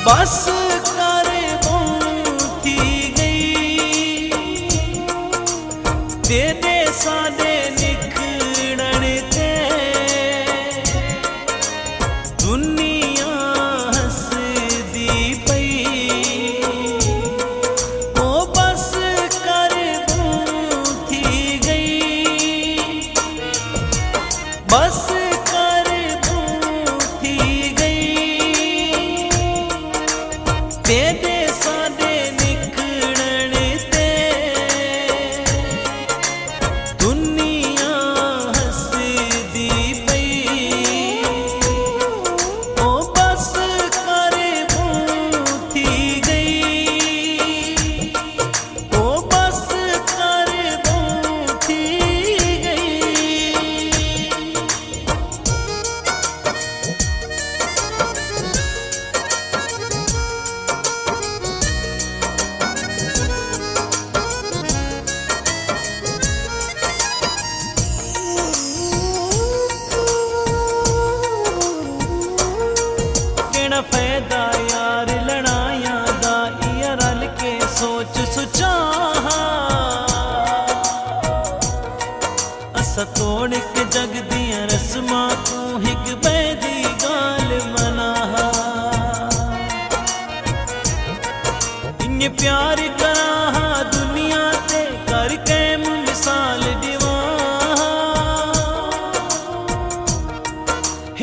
बस कर थी गई तेरे सादे निकलण ते दुनिया हसदी पई ओ बस कर थी गई बस कर थी गई तेरे सादे निकलण ते दुनिया हसदी पई ओ बस कर थी गई ओ बस कर थी गई। फायदा यार लड़ाइया दा इया रल के सोच सुचाहा असा तोड़ के जग दिया रस्मां तू हिक बैदी गाल मनाहा इन्ने प्यार कराहा दुनिया ते कर कैम मिसाल दीवाहा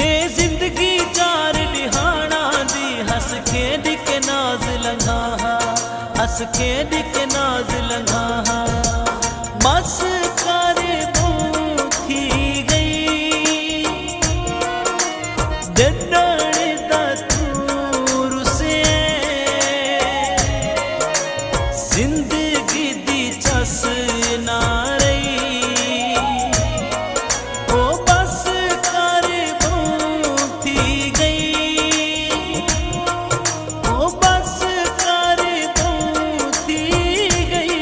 हे जिंदगी चार दिहाड़ा हस खेद के नाज लंघा हस खेद के नाज लंघा बस कर थी गई डडड़ दा तू रुसे जिंदगी दी चस ना रही ओ बस कर थी गई ओ बस कर थी गई।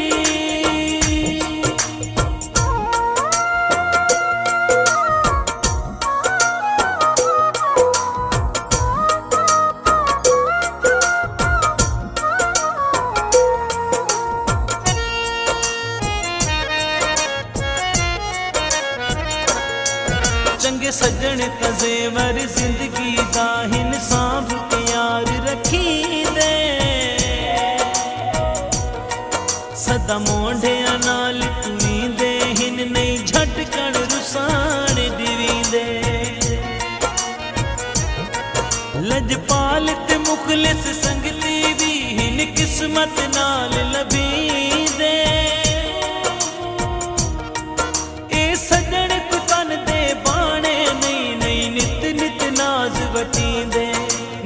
चंगे सजन तजेवर जिंदगी दा हिन सांभ के यार रखी दे सदा मोढ़िया नाल तुई दे हिन नहीं झटकण रुसान दिवी दे लजपाल ते मुखलिस संगती भी हिन किस्मत नाल लभी दे ए सजन तू तन दे बाणे नहीं नहीं नित नित नाज वटी दे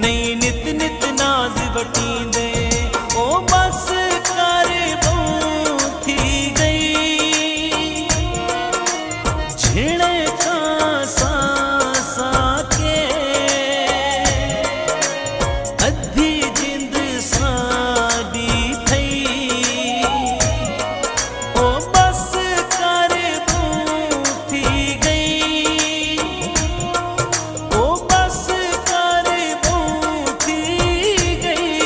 नहीं नित नित नाज वटी दे ओ बस कर थी गई झिड़े का सा के अद्धी जिंद साडी थई ओ बस कर थी गई ओ बस कर थी गई।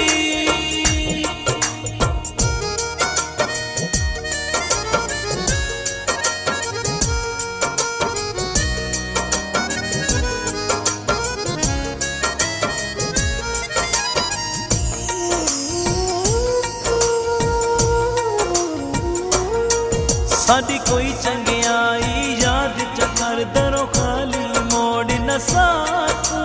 साडी कोई चंगियाई याद चकर दरो खाली मोड़ न साकू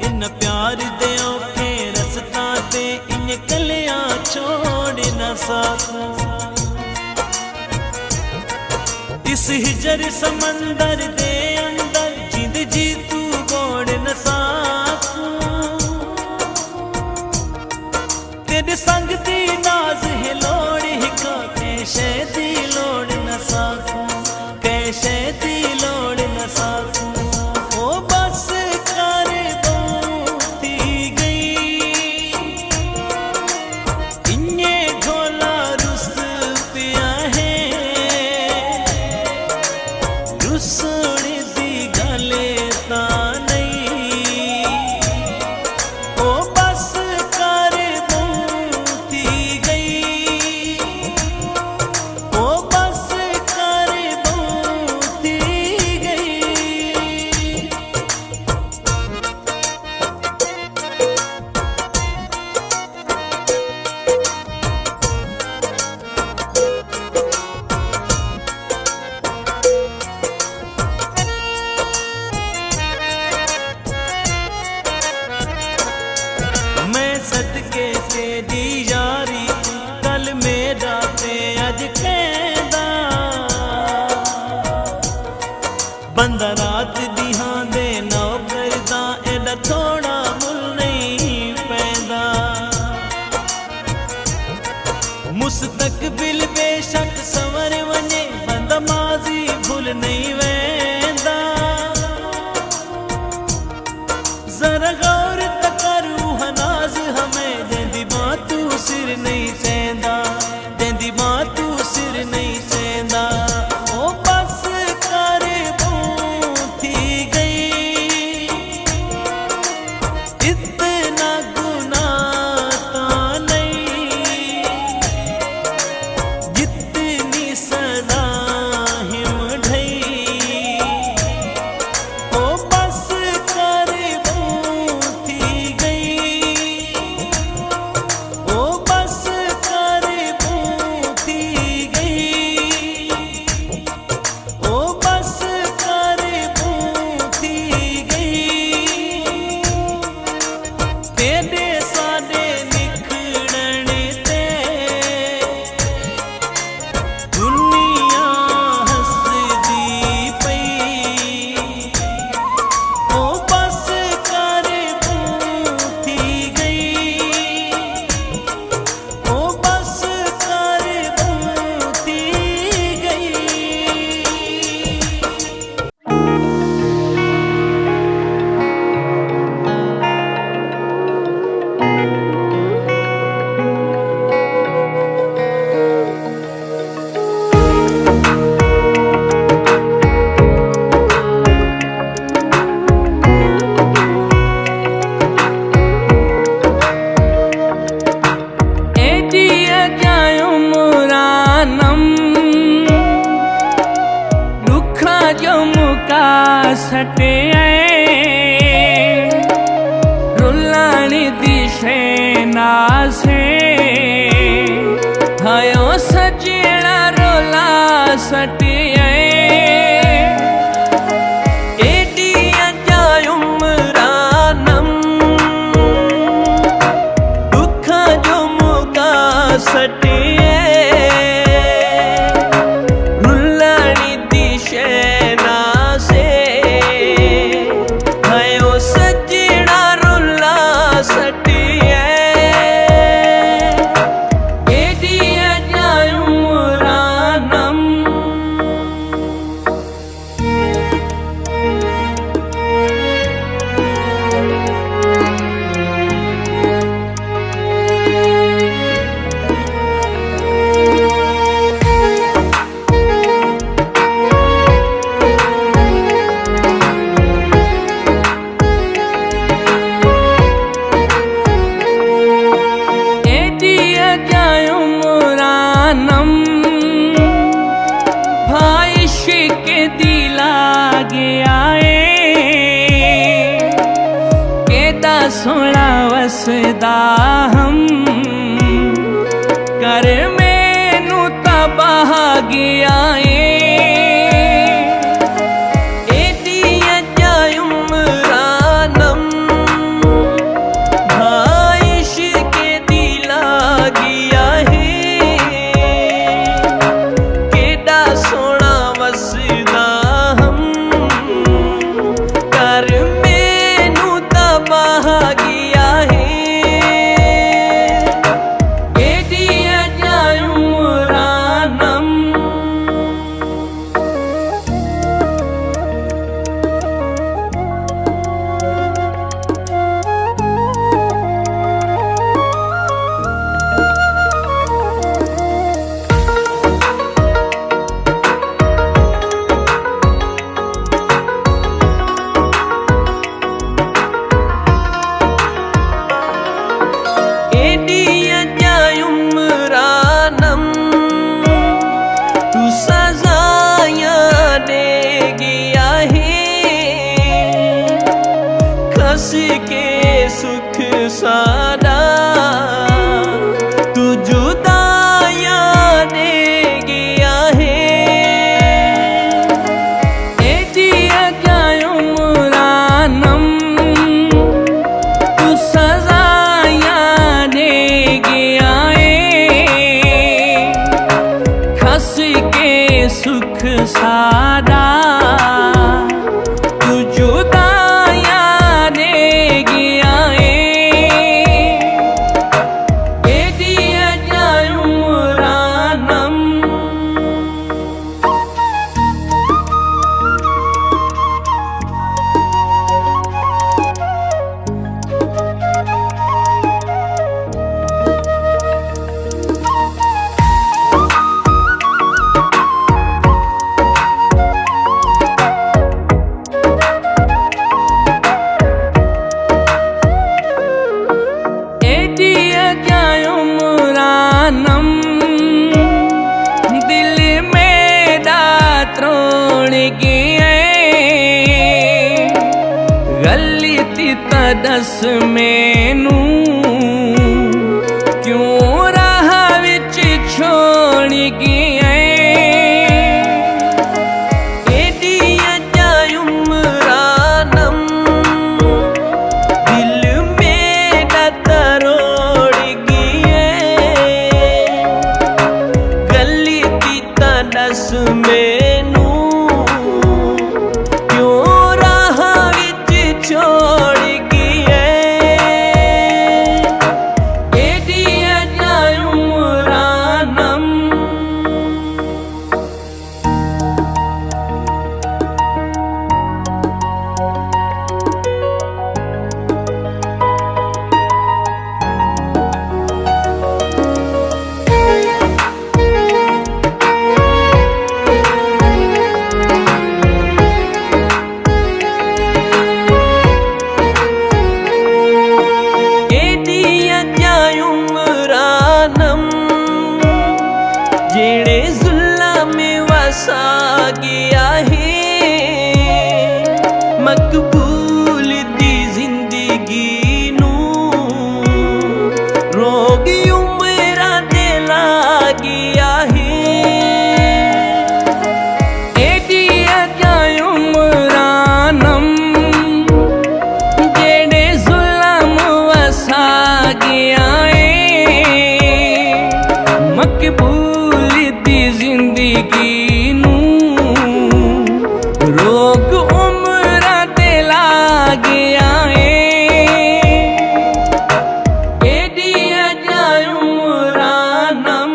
इन प्यार दे औखे रस्ता ते इन कलियां छोड़ न साकू इस हिजर समंदर दे अंदर जिंद जी तू गोड़ न साकू तेरे संग दी नाज है लोड़ हिका कैशे दी लोड़ न साकू कैशे दी लोड़ न साकू ओ बस कर थी गई इन्ने ढोला रुस पिया है रुसण दिहां दे नौकर दा एदा थोड़ा मुल नहीं पैंदा। मुस्तकबिल बेशक संवर वने बंदा माजी भूल नहीं वेंदा। जरा गौर तकरू हनाज हमें देंदी मां तू सिर नहीं सेंदा, देंदी मां तू सिर नहीं सेंदा। ओ बस कर थी गई इतना गुनाह ता नहीं जितनी सजा हिम ढई। ओ बस कर थी गई, ओ बस कर थी गई, ओ बस कर थी गई। तेरे साडे निखड़न ते दुनिया हसदी पई। ओ बस कर थी गई, ओ बस कर थी गई। एडिया जायो मुरानम दुखा जो मुका सटे रुलानी दिशे नासे हायो सजेड़ा रोला सटे। एडिया जायो मुरानम दुखा जो मुका सटे रुलानी दिशे नासे हायो सजेड़ा रुला सटे। एडिया जायो मुरानम एडिया जायो मुरानम भाई शिके दिला गया केदा सोना वसदा हम कर मैनू तबाह गया। एडिया जायो मुरानम भाई शिके दिला गया केदा सोना वसदा हम कर मैनू तबाह गया। एडिया जायो मुरानम एडिया जायो मुरानम तू सजाया दे गया खस के सुख सादा तू जुदाया दे गया। एडिया जायो मुरानम तू सजाया दे गया खस के सुख सादा तू गलती तां दस मैनू क्यों राह विच छोड़ गया एडियां जा उमरानम दिल मेरा तरोड़ गया गलती तां दस मैनू छोड़ गया एडियां जा उमरानम जेड़े जुल्म वसा गया है मकबूल दी जिंदगी नू रोग उमरा दे ला गया है एडियां जा उमरानम जेड़े जुल्म वसा गया है मकबूल जिंदगी नू रोग उमरा दे ला गया एडियां जा उमरानम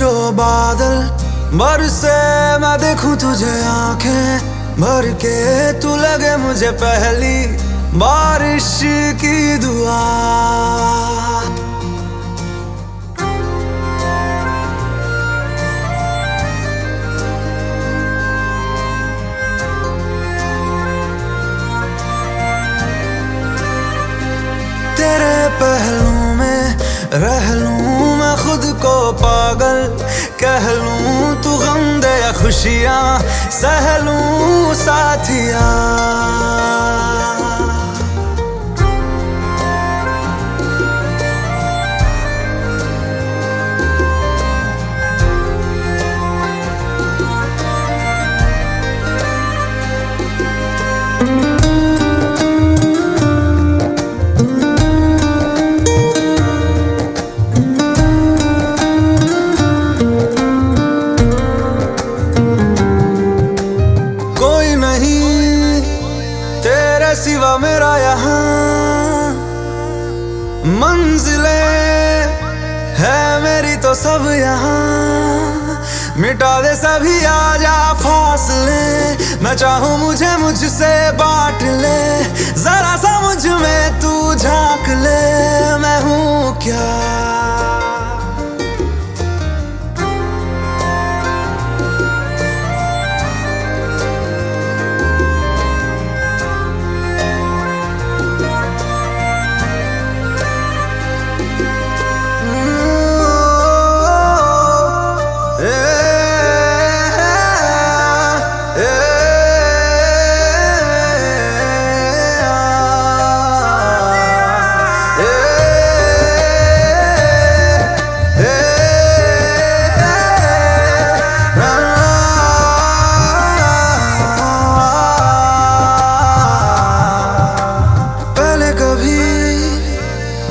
जो बादल बरसे मैं देखूं तुझे आंखें भर के तू लगे मुझे पहली बारिश की दुआ तेरे पहलू में रह लूं मैं खुद को पागल कह लूं तू गम दे या खुशियां सह लूं साथिया सिवा मेरा यहाँ मंजिलें है मेरी तो सब यहाँ मिटा दे सभी आजा फासले मैं चाहूँ मुझे मुझसे बांट ले जरा सा मुझ में तू झांक ले मैं हूँ क्या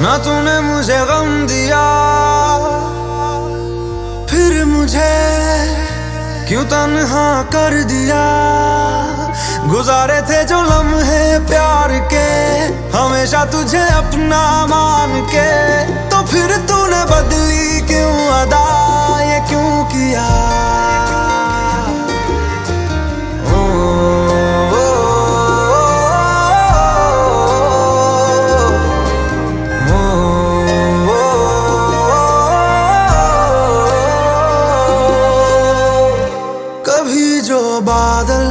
ना तूने मुझे गम दिया फिर मुझे क्यों तन्हा कर दिया। गुजारे थे जो लम्हे प्यार के हमेशा तुझे अपना मान के। तो फिर तूने बदली क्यों अदा, ये क्यों किया? ओ, ओ, ओ, कभी जो बादल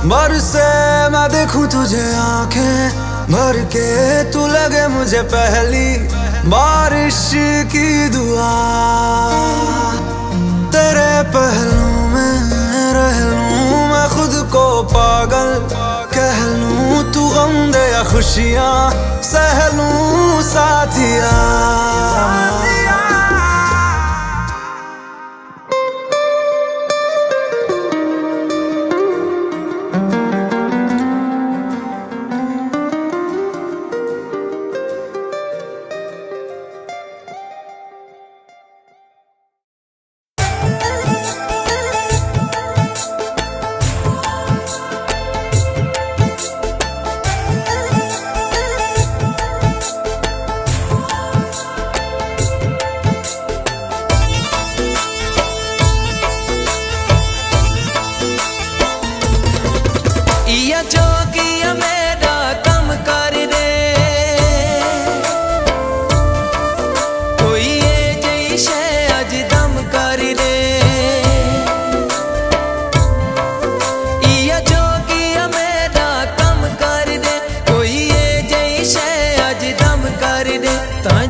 बरसे मैं देखूं तुझे आंखें भर के, तू लगे मुझे पहली बारिश की दुआ। तेरे पहलू में रह लूं मैं खुद को पागल कह लूं, तू गम दे या खुशियां सह लूं साथिया।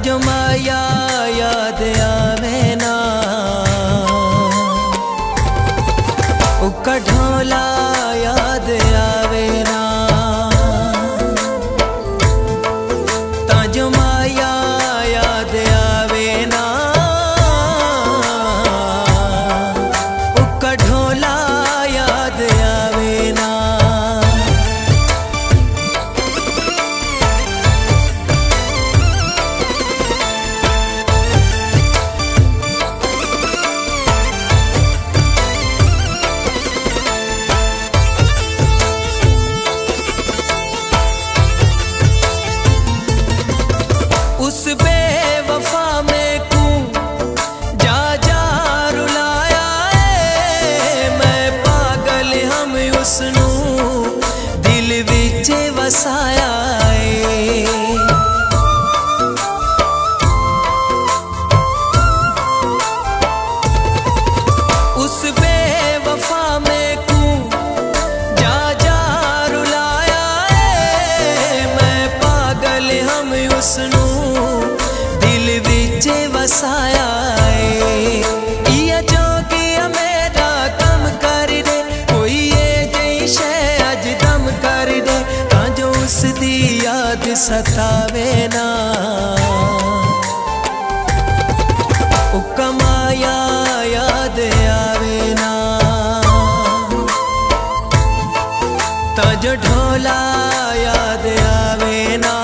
जो माया याद आवे ना, उका ढोला याद आवे ना। जो माया याद आवे ना, उका ढोला याद आवे ना। उस बेवफा में कू जा जा रुलाया है, मैं पागल हम उसनू दिल विच वसाया है। उस बेवफा में कू जा जा रुलाया है, मैं पागल हम उसनू वसाया जो कि मेरा कम कर दे, कोई ये जई शे अज दम कर दे, जो उसदी याद सतावे ना। उका माया याद आवे ना, जो ढोला याद आवे ना।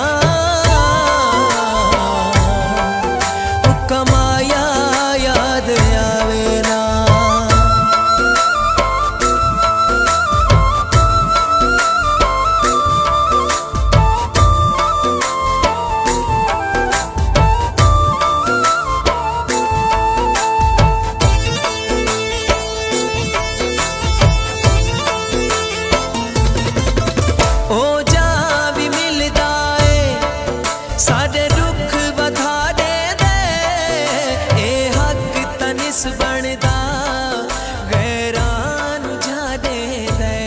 ओ जा भी मिलदा है साडे रुख वधा दे दे, ए हक तनिस बनदा गैरां नूं जा दे दे।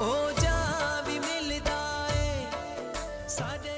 ओ जा भी मिलदा है साडे